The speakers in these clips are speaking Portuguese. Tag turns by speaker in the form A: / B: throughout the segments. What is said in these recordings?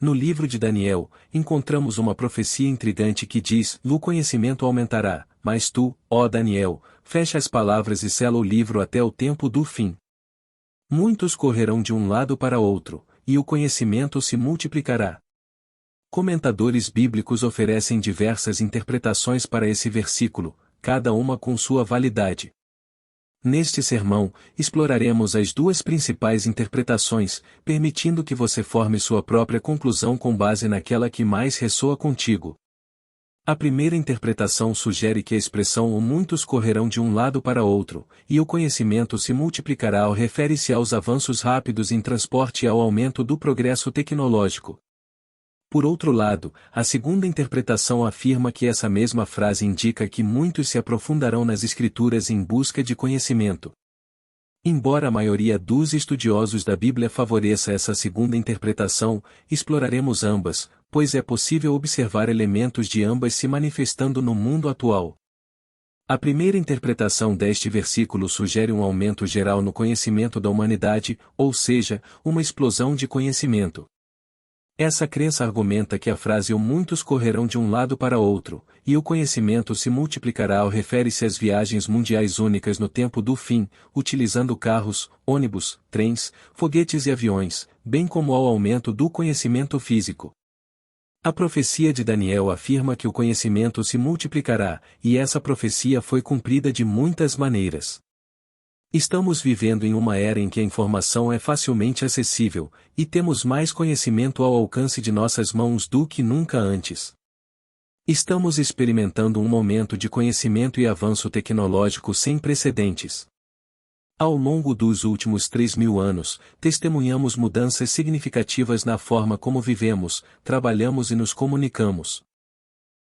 A: No livro de Daniel, encontramos uma profecia intrigante que diz: o conhecimento aumentará, mas tu, ó Daniel, fecha as palavras e sela o livro até o tempo do fim. Muitos correrão de um lado para outro, e o conhecimento se multiplicará. Comentadores bíblicos oferecem diversas interpretações para esse versículo, cada uma com sua validade. Neste sermão, exploraremos as duas principais interpretações, permitindo que você forme sua própria conclusão com base naquela que mais ressoa contigo. A primeira interpretação sugere que a expressão "ou muitos correrão de um lado para outro", e o conhecimento se multiplicará refere-se aos avanços rápidos em transporte e ao aumento do progresso tecnológico. Por outro lado, a segunda interpretação afirma que essa mesma frase indica que muitos se aprofundarão nas Escrituras em busca de conhecimento. Embora a maioria dos estudiosos da Bíblia favoreça essa segunda interpretação, exploraremos ambas, pois é possível observar elementos de ambas se manifestando no mundo atual. A primeira interpretação deste versículo sugere um aumento geral no conhecimento da humanidade, ou seja, uma explosão de conhecimento. Essa crença argumenta que a frase "ou muitos correrão de um lado para outro", e o conhecimento se multiplicará refere-se às viagens mundiais únicas no tempo do fim, utilizando carros, ônibus, trens, foguetes e aviões, bem como ao aumento do conhecimento físico. A profecia de Daniel afirma que o conhecimento se multiplicará, e essa profecia foi cumprida de muitas maneiras. Estamos vivendo em uma era em que a informação é facilmente acessível, e temos mais conhecimento ao alcance de nossas mãos do que nunca antes. Estamos experimentando um momento de conhecimento e avanço tecnológico sem precedentes. Ao longo dos últimos 3.000 anos, testemunhamos mudanças significativas na forma como vivemos, trabalhamos e nos comunicamos.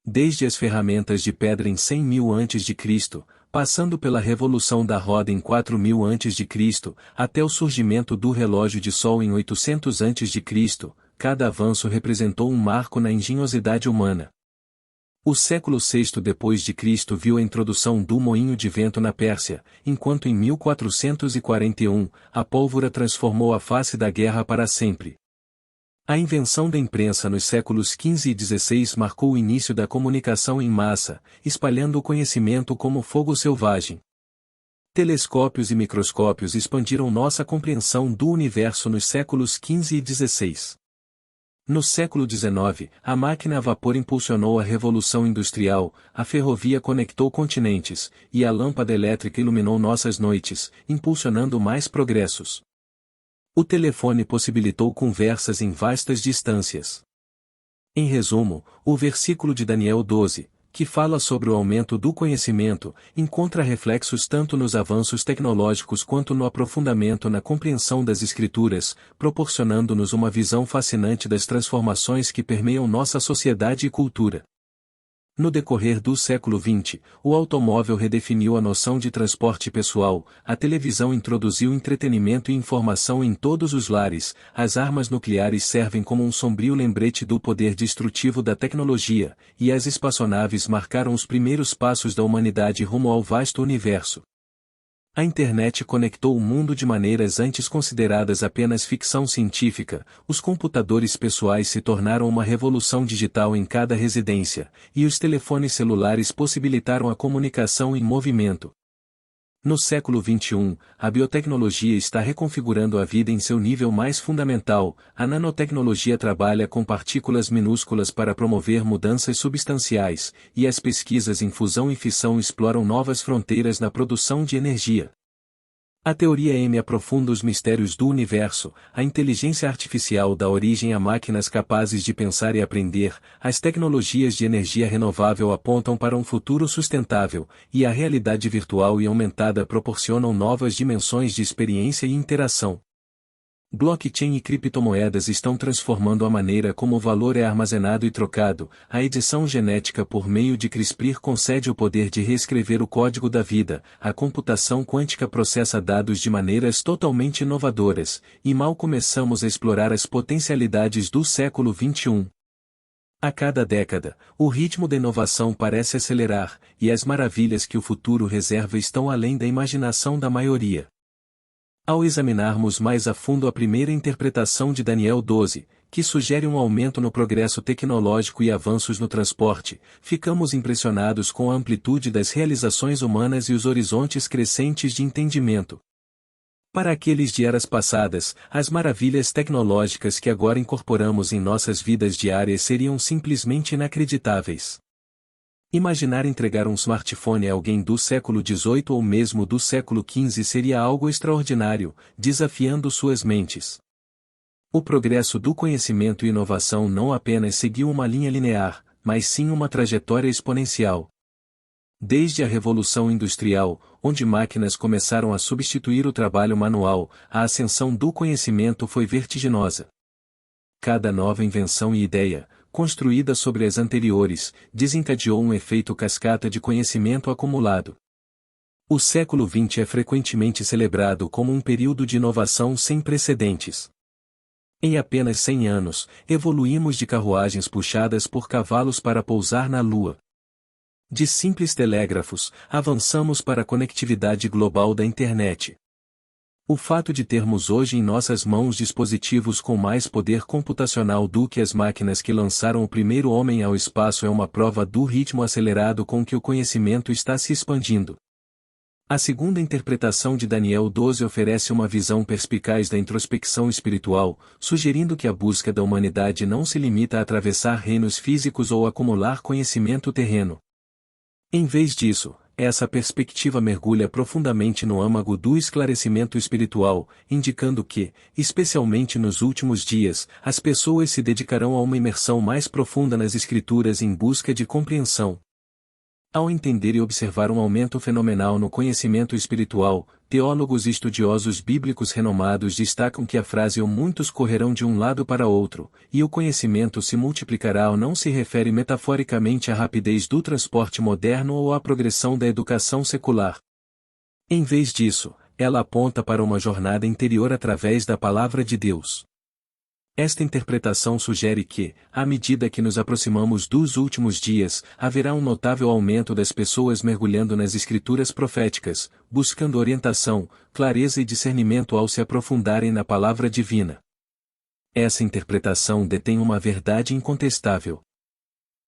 A: Desde as ferramentas de pedra em 100.000 a.C., passando pela revolução da roda em 4.000 a.C., até o surgimento do relógio de sol em 800 a.C., cada avanço representou um marco na engenhosidade humana. O século VI depois de Cristo viu a introdução do moinho de vento na Pérsia, enquanto em 1441, a pólvora transformou a face da guerra para sempre. A invenção da imprensa nos séculos XV e XVI marcou o início da comunicação em massa, espalhando o conhecimento como fogo selvagem. Telescópios e microscópios expandiram nossa compreensão do universo nos séculos XV e XVI. No século XIX, a máquina a vapor impulsionou a revolução industrial, a ferrovia conectou continentes, e a lâmpada elétrica iluminou nossas noites, impulsionando mais progressos. O telefone possibilitou conversas em vastas distâncias. Em resumo, o versículo de Daniel 12, que fala sobre o aumento do conhecimento, encontra reflexos tanto nos avanços tecnológicos quanto no aprofundamento na compreensão das Escrituras, proporcionando-nos uma visão fascinante das transformações que permeiam nossa sociedade e cultura. No decorrer do século XX, o automóvel redefiniu a noção de transporte pessoal, a televisão introduziu entretenimento e informação em todos os lares, as armas nucleares servem como um sombrio lembrete do poder destrutivo da tecnologia, e as espaçonaves marcaram os primeiros passos da humanidade rumo ao vasto universo. A internet conectou o mundo de maneiras antes consideradas apenas ficção científica, os computadores pessoais se tornaram uma revolução digital em cada residência, e os telefones celulares possibilitaram a comunicação em movimento. No século XXI, a biotecnologia está reconfigurando a vida em seu nível mais fundamental, a nanotecnologia trabalha com partículas minúsculas para promover mudanças substanciais, e as pesquisas em fusão e fissão exploram novas fronteiras na produção de energia. A teoria M aprofunda os mistérios do universo, a inteligência artificial dá origem a máquinas capazes de pensar e aprender, as tecnologias de energia renovável apontam para um futuro sustentável, e a realidade virtual e aumentada proporcionam novas dimensões de experiência e interação. Blockchain e criptomoedas estão transformando a maneira como o valor é armazenado e trocado. A edição genética por meio de CRISPR concede o poder de reescrever o código da vida. A computação quântica processa dados de maneiras totalmente inovadoras, e mal começamos a explorar as potencialidades do século XXI. A cada década, o ritmo da inovação parece acelerar, e as maravilhas que o futuro reserva estão além da imaginação da maioria. Ao examinarmos mais a fundo a primeira interpretação de Daniel 12, que sugere um aumento no progresso tecnológico e avanços no transporte, ficamos impressionados com a amplitude das realizações humanas e os horizontes crescentes de entendimento. Para aqueles de eras passadas, as maravilhas tecnológicas que agora incorporamos em nossas vidas diárias seriam simplesmente inacreditáveis. Imaginar entregar um smartphone a alguém do século XVIII ou mesmo do século XV seria algo extraordinário, desafiando suas mentes. O progresso do conhecimento e inovação não apenas seguiu uma linha linear, mas sim uma trajetória exponencial. Desde a Revolução Industrial, onde máquinas começaram a substituir o trabalho manual, a ascensão do conhecimento foi vertiginosa. Cada nova invenção e ideia, construída sobre as anteriores, desencadeou um efeito cascata de conhecimento acumulado. O século XX é frequentemente celebrado como um período de inovação sem precedentes. Em apenas 100 anos, evoluímos de carruagens puxadas por cavalos para pousar na Lua. De simples telégrafos, avançamos para a conectividade global da internet. O fato de termos hoje em nossas mãos dispositivos com mais poder computacional do que as máquinas que lançaram o primeiro homem ao espaço é uma prova do ritmo acelerado com que o conhecimento está se expandindo. A segunda interpretação de Daniel 12 oferece uma visão perspicaz da introspecção espiritual, sugerindo que a busca da humanidade não se limita a atravessar reinos físicos ou acumular conhecimento terreno. Em vez disso, essa perspectiva mergulha profundamente no âmago do esclarecimento espiritual, indicando que, especialmente nos últimos dias, as pessoas se dedicarão a uma imersão mais profunda nas Escrituras em busca de compreensão. Ao entender e observar um aumento fenomenal no conhecimento espiritual, teólogos e estudiosos bíblicos renomados destacam que a frase "ou muitos correrão de um lado para outro", e o conhecimento se multiplicará não se refere metaforicamente à rapidez do transporte moderno ou à progressão da educação secular. Em vez disso, ela aponta para uma jornada interior através da palavra de Deus. Esta interpretação sugere que, à medida que nos aproximamos dos últimos dias, haverá um notável aumento das pessoas mergulhando nas escrituras proféticas, buscando orientação, clareza e discernimento ao se aprofundarem na palavra divina. Essa interpretação detém uma verdade incontestável.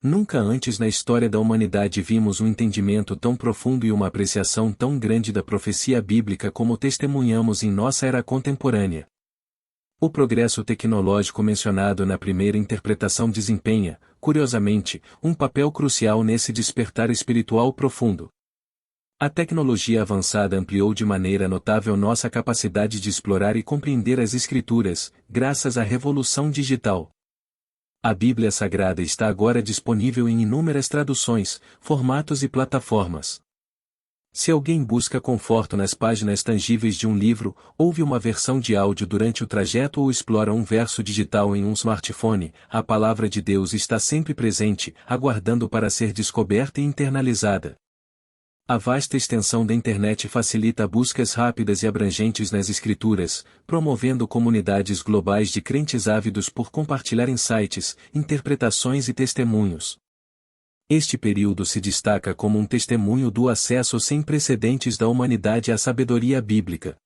A: Nunca antes na história da humanidade vimos um entendimento tão profundo e uma apreciação tão grande da profecia bíblica como testemunhamos em nossa era contemporânea. O progresso tecnológico mencionado na primeira interpretação desempenha, curiosamente, um papel crucial nesse despertar espiritual profundo. A tecnologia avançada ampliou de maneira notável nossa capacidade de explorar e compreender as Escrituras, graças à revolução digital. A Bíblia Sagrada está agora disponível em inúmeras traduções, formatos e plataformas. Se alguém busca conforto nas páginas tangíveis de um livro, ouve uma versão de áudio durante o trajeto ou explora um verso digital em um smartphone, a palavra de Deus está sempre presente, aguardando para ser descoberta e internalizada. A vasta extensão da internet facilita buscas rápidas e abrangentes nas Escrituras, promovendo comunidades globais de crentes ávidos por compartilhar insights, interpretações e testemunhos. Este período se destaca como um testemunho do acesso sem precedentes da humanidade à sabedoria bíblica.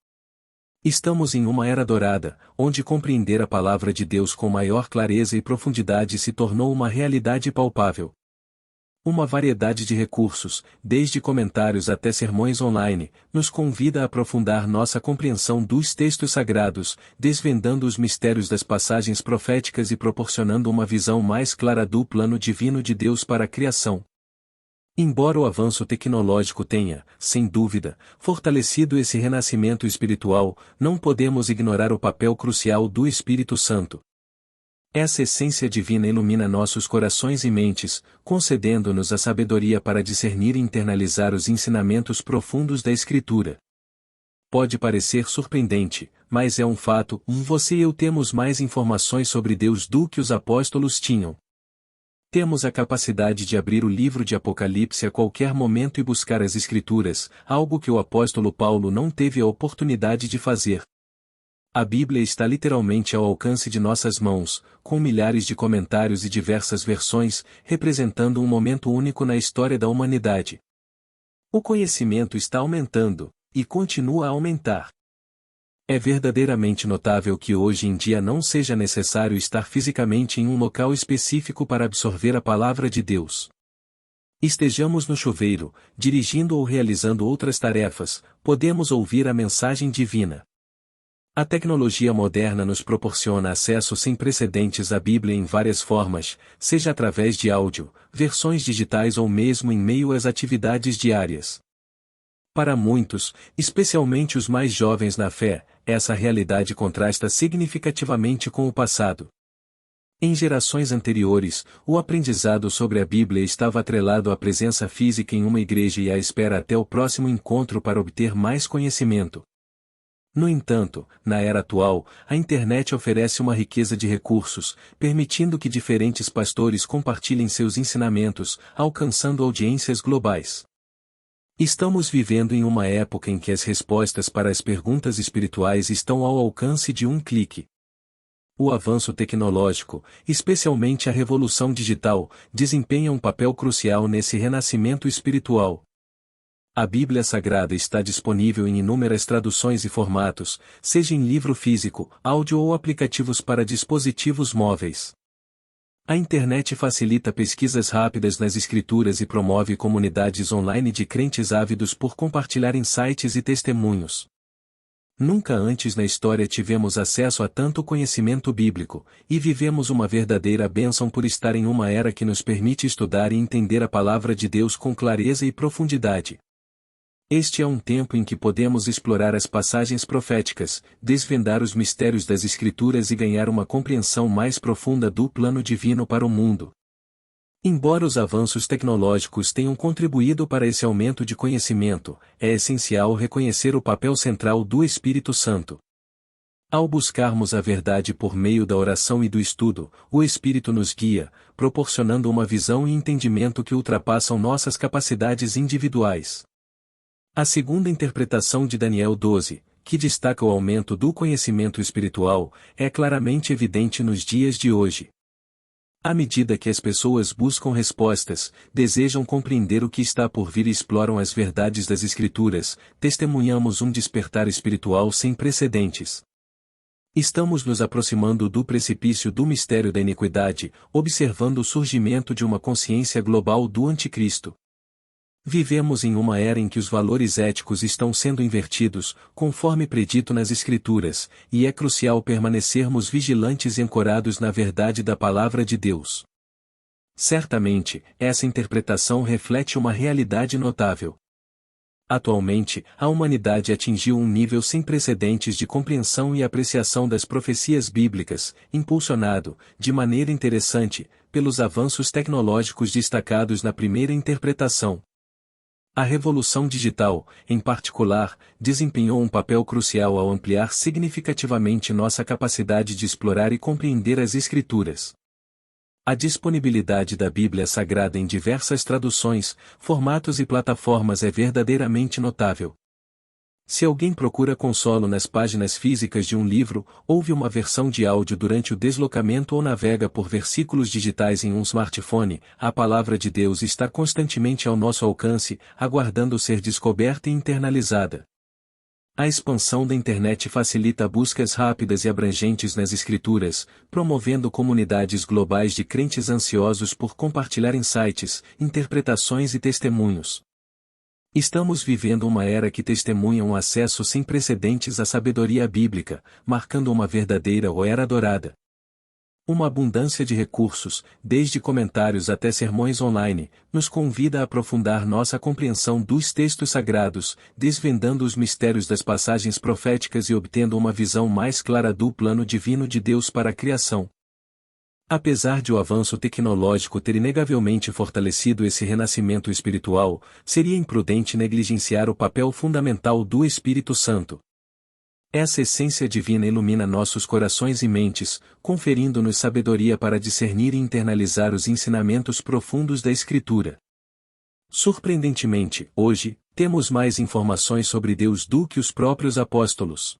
A: Estamos em uma era dourada, onde compreender a palavra de Deus com maior clareza e profundidade se tornou uma realidade palpável. Uma variedade de recursos, desde comentários até sermões online, nos convida a aprofundar nossa compreensão dos textos sagrados, desvendando os mistérios das passagens proféticas e proporcionando uma visão mais clara do plano divino de Deus para a criação. Embora o avanço tecnológico tenha, sem dúvida, fortalecido esse renascimento espiritual, não podemos ignorar o papel crucial do Espírito Santo. Essa essência divina ilumina nossos corações e mentes, concedendo-nos a sabedoria para discernir e internalizar os ensinamentos profundos da Escritura. Pode parecer surpreendente, mas é um fato, você e eu temos mais informações sobre Deus do que os apóstolos tinham. Temos a capacidade de abrir o livro de Apocalipse a qualquer momento e buscar as Escrituras, algo que o apóstolo Paulo não teve a oportunidade de fazer. A Bíblia está literalmente ao alcance de nossas mãos, com milhares de comentários e diversas versões, representando um momento único na história da humanidade. O conhecimento está aumentando, e continua a aumentar. É verdadeiramente notável que hoje em dia não seja necessário estar fisicamente em um local específico para absorver a palavra de Deus. Estejamos no chuveiro, dirigindo ou realizando outras tarefas, podemos ouvir a mensagem divina. A tecnologia moderna nos proporciona acesso sem precedentes à Bíblia em várias formas, seja através de áudio, versões digitais ou mesmo em meio às atividades diárias. Para muitos, especialmente os mais jovens na fé, essa realidade contrasta significativamente com o passado. Em gerações anteriores, o aprendizado sobre a Bíblia estava atrelado à presença física em uma igreja e à espera até o próximo encontro para obter mais conhecimento. No entanto, na era atual, a internet oferece uma riqueza de recursos, permitindo que diferentes pastores compartilhem seus ensinamentos, alcançando audiências globais. Estamos vivendo em uma época em que as respostas para as perguntas espirituais estão ao alcance de um clique. O avanço tecnológico, especialmente a revolução digital, desempenha um papel crucial nesse renascimento espiritual. A Bíblia Sagrada está disponível em inúmeras traduções e formatos, seja em livro físico, áudio ou aplicativos para dispositivos móveis. A internet facilita pesquisas rápidas nas escrituras e promove comunidades online de crentes ávidos por compartilhar insights e testemunhos. Nunca antes na história tivemos acesso a tanto conhecimento bíblico, e vivemos uma verdadeira bênção por estar em uma era que nos permite estudar e entender a palavra de Deus com clareza e profundidade. Este é um tempo em que podemos explorar as passagens proféticas, desvendar os mistérios das Escrituras e ganhar uma compreensão mais profunda do plano divino para o mundo. Embora os avanços tecnológicos tenham contribuído para esse aumento de conhecimento, é essencial reconhecer o papel central do Espírito Santo. Ao buscarmos a verdade por meio da oração e do estudo, o Espírito nos guia, proporcionando uma visão e entendimento que ultrapassam nossas capacidades individuais. A segunda interpretação de Daniel 12, que destaca o aumento do conhecimento espiritual, é claramente evidente nos dias de hoje. À medida que as pessoas buscam respostas, desejam compreender o que está por vir e exploram as verdades das Escrituras, testemunhamos um despertar espiritual sem precedentes. Estamos nos aproximando do precipício do mistério da iniquidade, observando o surgimento de uma consciência global do Anticristo. Vivemos em uma era em que os valores éticos estão sendo invertidos, conforme predito nas Escrituras, e é crucial permanecermos vigilantes e ancorados na verdade da Palavra de Deus. Certamente, essa interpretação reflete uma realidade notável. Atualmente, a humanidade atingiu um nível sem precedentes de compreensão e apreciação das profecias bíblicas, impulsionado, de maneira interessante, pelos avanços tecnológicos destacados na primeira interpretação. A revolução digital, em particular, desempenhou um papel crucial ao ampliar significativamente nossa capacidade de explorar e compreender as Escrituras. A disponibilidade da Bíblia Sagrada em diversas traduções, formatos e plataformas é verdadeiramente notável. Se alguém procura consolo nas páginas físicas de um livro, ouve uma versão de áudio durante o deslocamento ou navega por versículos digitais em um smartphone, a palavra de Deus está constantemente ao nosso alcance, aguardando ser descoberta e internalizada. A expansão da internet facilita buscas rápidas e abrangentes nas Escrituras, promovendo comunidades globais de crentes ansiosos por compartilhar insights, interpretações e testemunhos. Estamos vivendo uma era que testemunha um acesso sem precedentes à sabedoria bíblica, marcando uma verdadeira era dourada. Uma abundância de recursos, desde comentários até sermões online, nos convida a aprofundar nossa compreensão dos textos sagrados, desvendando os mistérios das passagens proféticas e obtendo uma visão mais clara do plano divino de Deus para a criação. Apesar de o avanço tecnológico ter inegavelmente fortalecido esse renascimento espiritual, seria imprudente negligenciar o papel fundamental do Espírito Santo. Essa essência divina ilumina nossos corações e mentes, conferindo-nos sabedoria para discernir e internalizar os ensinamentos profundos da Escritura. Surpreendentemente, hoje, temos mais informações sobre Deus do que os próprios apóstolos.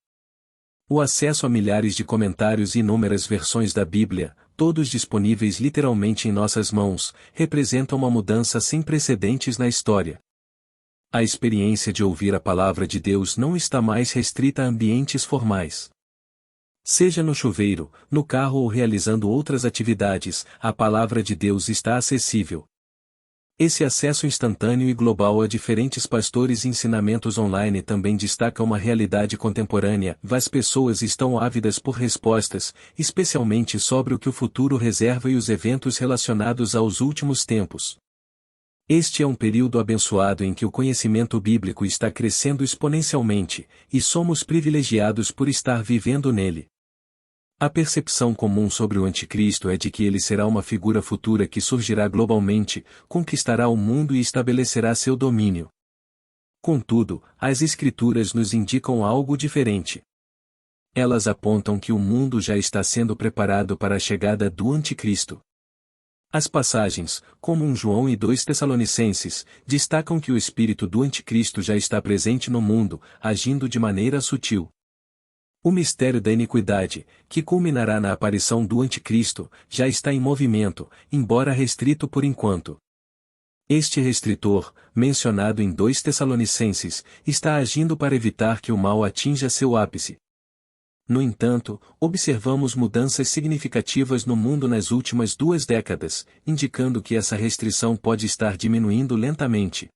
A: O acesso a milhares de comentários e inúmeras versões da Bíblia, todos disponíveis literalmente em nossas mãos, representa uma mudança sem precedentes na história. A experiência de ouvir a palavra de Deus não está mais restrita a ambientes formais. Seja no chuveiro, no carro ou realizando outras atividades, a palavra de Deus está acessível. Esse acesso instantâneo e global a diferentes pastores e ensinamentos online também destaca uma realidade contemporânea. As pessoas estão ávidas por respostas, especialmente sobre o que o futuro reserva e os eventos relacionados aos últimos tempos. Este é um período abençoado em que o conhecimento bíblico está crescendo exponencialmente, e somos privilegiados por estar vivendo nele. A percepção comum sobre o Anticristo é de que ele será uma figura futura que surgirá globalmente, conquistará o mundo e estabelecerá seu domínio. Contudo, as Escrituras nos indicam algo diferente. Elas apontam que o mundo já está sendo preparado para a chegada do Anticristo. As passagens, como 1 João e 2 Tessalonicenses, destacam que o espírito do Anticristo já está presente no mundo, agindo de maneira sutil. O mistério da iniquidade, que culminará na aparição do Anticristo, já está em movimento, embora restrito por enquanto. Este restritor, mencionado em 2 Tessalonicenses, está agindo para evitar que o mal atinja seu ápice. No entanto, observamos mudanças significativas no mundo nas últimas 2 décadas, indicando que essa restrição pode estar diminuindo lentamente.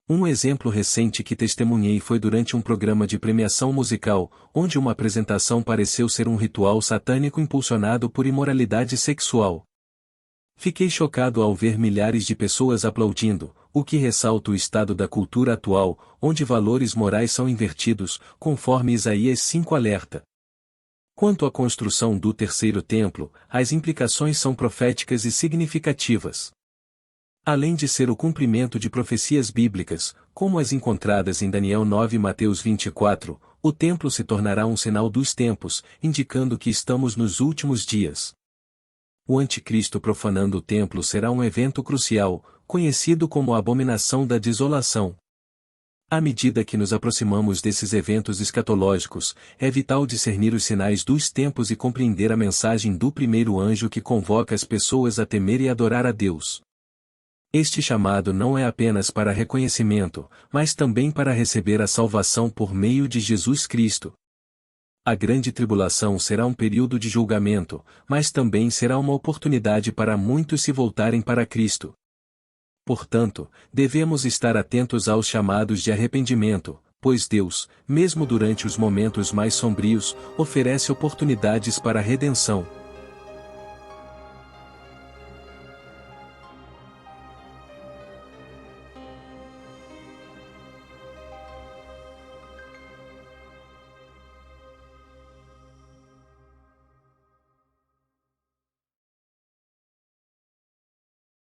A: Um exemplo recente que testemunhei foi durante um programa de premiação musical, onde uma apresentação pareceu ser um ritual satânico impulsionado por imoralidade sexual. Fiquei chocado ao ver milhares de pessoas aplaudindo, o que ressalta o estado da cultura atual, onde valores morais são invertidos, conforme Isaías 5 alerta. Quanto à construção do terceiro templo, as implicações são proféticas e significativas. Além de ser o cumprimento de profecias bíblicas, como as encontradas em Daniel 9 e Mateus 24, o templo se tornará um sinal dos tempos, indicando que estamos nos últimos dias. O anticristo profanando o templo será um evento crucial, conhecido como a abominação da desolação. À medida que nos aproximamos desses eventos escatológicos, é vital discernir os sinais dos tempos e compreender a mensagem do primeiro anjo que convoca as pessoas a temer e adorar a Deus. Este chamado não é apenas para reconhecimento, mas também para receber a salvação por meio de Jesus Cristo. A grande tribulação será um período de julgamento, mas também será uma oportunidade para muitos se voltarem para Cristo. Portanto, devemos estar atentos aos chamados de arrependimento, pois Deus, mesmo durante os momentos mais sombrios, oferece oportunidades para a redenção.